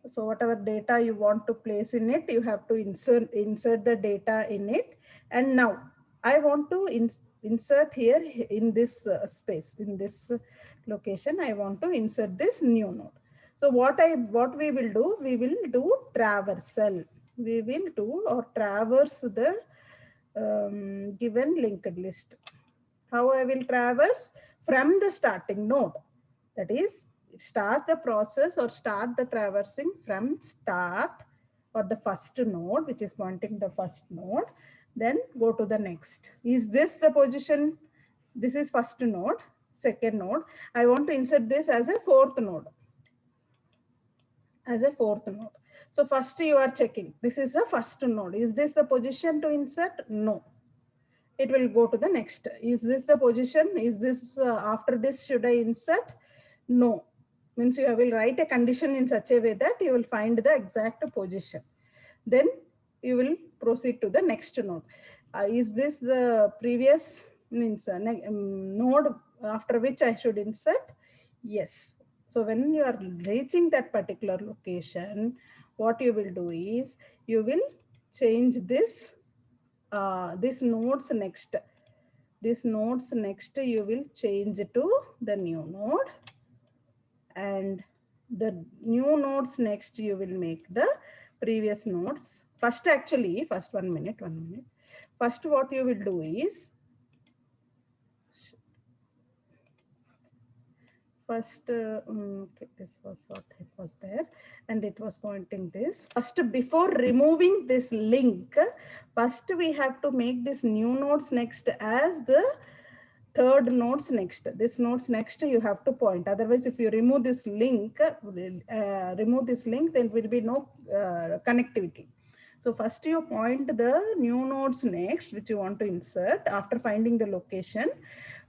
So whatever data you want to place in it, you have to insert the data in it. And now I want to insert here in this space, in this location, I want to insert this new node. So what we will do, we will do traversal. We will do or traverse the given linked list. How I will traverse? From the starting node. That is, start the process or start the traversing from start or the first node, which is pointing the first node, then go to the next. Is this the position? This is first node, second node. I want to insert this as a fourth node. As a fourth node. So first you are checking, this is a first node. Is this the position to insert? No. It will go to the next. Is this the position? Is this after this should I insert? No. Means you will write a condition in such a way that you will find the exact position. Then you will proceed to the next node. Is this the previous means node after which I should insert? Yes. So when you are reaching that particular location, what you will do is you will change this nodes next. This nodes next you will change to the new node, and the new nodes next you will make the previous nodes. First, actually, first 1 minute. First, what you will do is first, okay, this was what it was there, and it was pointing this. First, before removing this link, first we have to make this new nodes next as the third nodes next. This nodes next you have to point. Otherwise, if you remove this link, there will be no connectivity. So first you point the new nodes next, which you want to insert. After finding the location,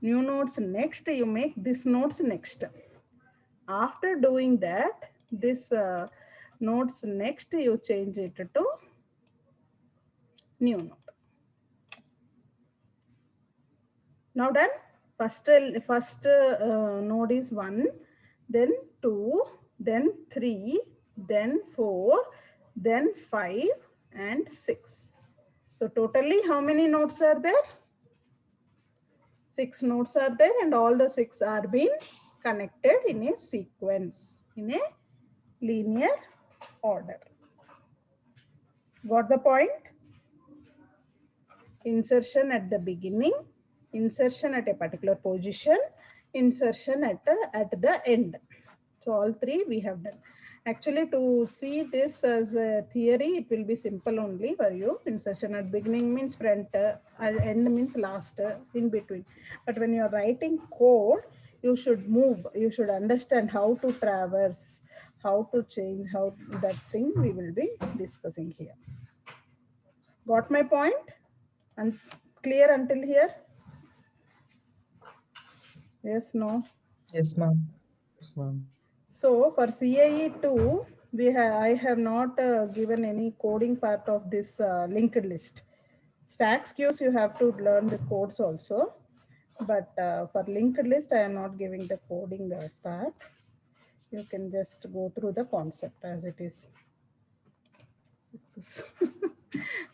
new nodes next, you make this nodes next. After doing that, this nodes next, you change it to new node. Now done. First node is 1, then 2, then 3, then 4, then 5, and 6. So totally how many nodes are there? 6 nodes are there, and all the 6 are being connected in a sequence, in a linear order. Got the point? Insertion at the beginning, insertion at a particular position, insertion at the end. So all three we have done. Actually, to see this as a theory, it will be simple only for you. Insertion at beginning means front, end means last, in between. But when you are writing code, you should move. You should understand how to traverse, how to change, how that thing we will be discussing here. Got my point? And clear until here? Yes, no? Yes, ma'am. Yes, ma'am. So for CIE 2, I have not given any coding part of this linked list. Stacks queues, you have to learn this codes also. But for linked list, I am not giving the coding part. You can just go through the concept as it is.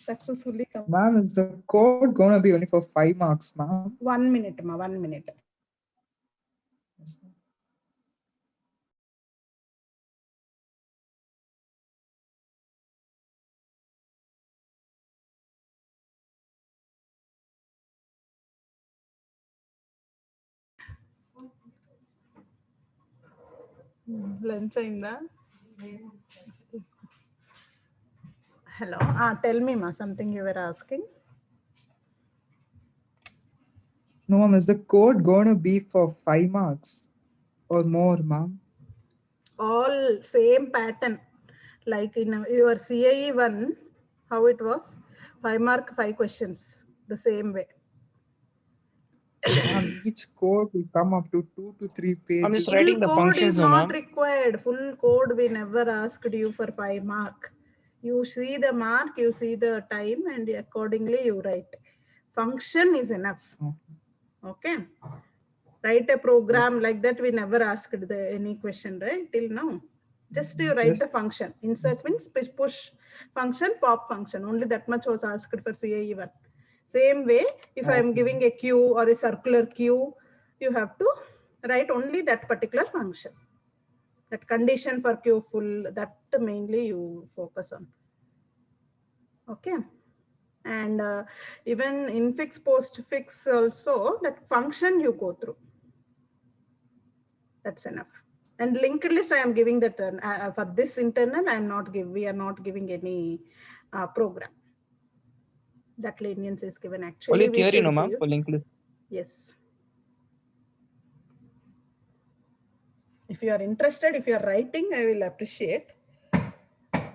Successfully completed. Ma'am, is the code going to be only for 5 marks, ma'am? 1 minute, ma, 1 minute. Yes, ma'am. Lunch ainda? Hello. Tell me, ma, something you were asking. No, ma'am, is the code going to be for 5 marks or more, ma'am? All same pattern. Like in your CIE 1, how it was? 5 mark, 5 questions, the same way. Ma'am, each code will come up to 2 to 3 pages. I'm just Full writing the code functions, is no, not ma'am. required. Full code we never asked you for 5 mark. You see the mark, you see the time, and accordingly you write. Function is enough. Okay. Write a program like that. We never asked any question, right? Till now. Just you write Yes. the function. Insert means push function, pop function. Only that much was asked for CAE1. Same way, if I am Okay. giving a queue or a circular queue, you have to write only that particular function. That condition for queue full, that mainly you focus on. Okay. And even infix, postfix also, that function you go through. That's enough. And linked list, I am giving that for this internal, we are not giving any program. That lenience is given actually. Only we theory, should no, ma'am, give- for linked list. Yes. If you are interested, if you are writing, I will appreciate.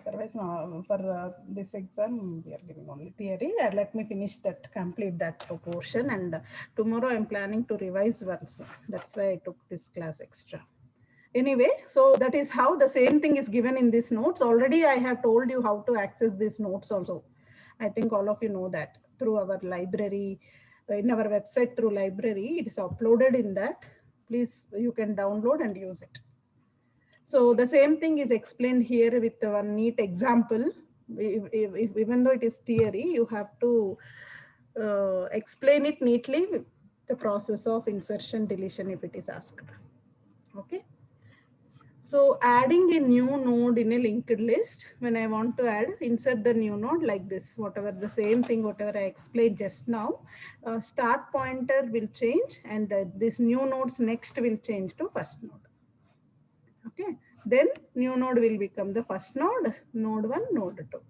Otherwise, no, for this exam, we are giving only theory. Let me finish that, complete that portion. And tomorrow I'm planning to revise once. That's why I took this class extra. Anyway, so that is how the same thing is given in these notes. Already I have told you how to access these notes also. I think all of you know that through our library, in our website through library, it is uploaded in that. Please, you can download and use it. So the same thing is explained here with one neat example. Even though it is theory, you have to explain it neatly with the process of insertion, deletion if it is asked. Okay. So adding a new node in a linked list, when I want to add, insert the new node like this, whatever the same thing, whatever I explained just now, start pointer will change and this new node's next will change to first node. Okay, then new node will become the first node, node 1, node 2.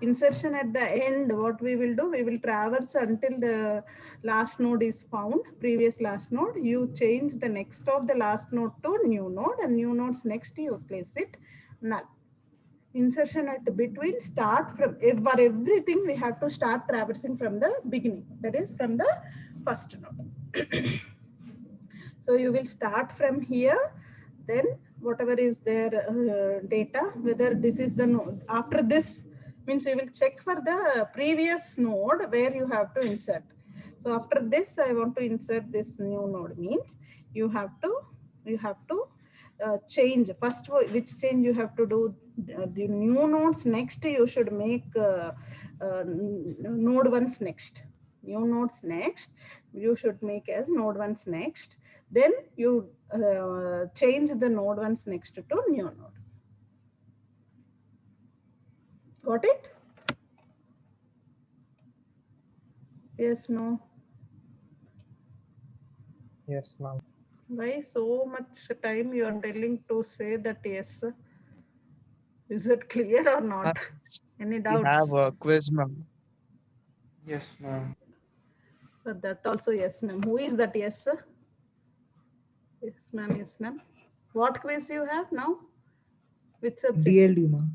Insertion at the end, what we will do, we will traverse until the last node is found, previous last node. You change the next of the last node to new node, and new node's next you place it null. Insertion at between, start from, for everything we have to start traversing from the beginning, that is from the first node. So you will start from here, then whatever is their data, whether this is the node. After this means you will check for the previous node where you have to insert. So after this, I want to insert this new node means you have to change. First, which change you have to do? The new nodes next, you should make node 1's next. New nodes next, you should make as node 1's next. Then you change the node 1's next to new node. Got it? Yes, no? Yes, ma'am. Why so much time you are telling to say that yes? Is it clear or not? Any We doubts? have a quiz, ma'am. Yes, ma'am. For that also yes, ma'am. Who is that yes? Yes, ma'am. Yes, ma'am. What quiz you have now? Which subject? DLD, ma'am.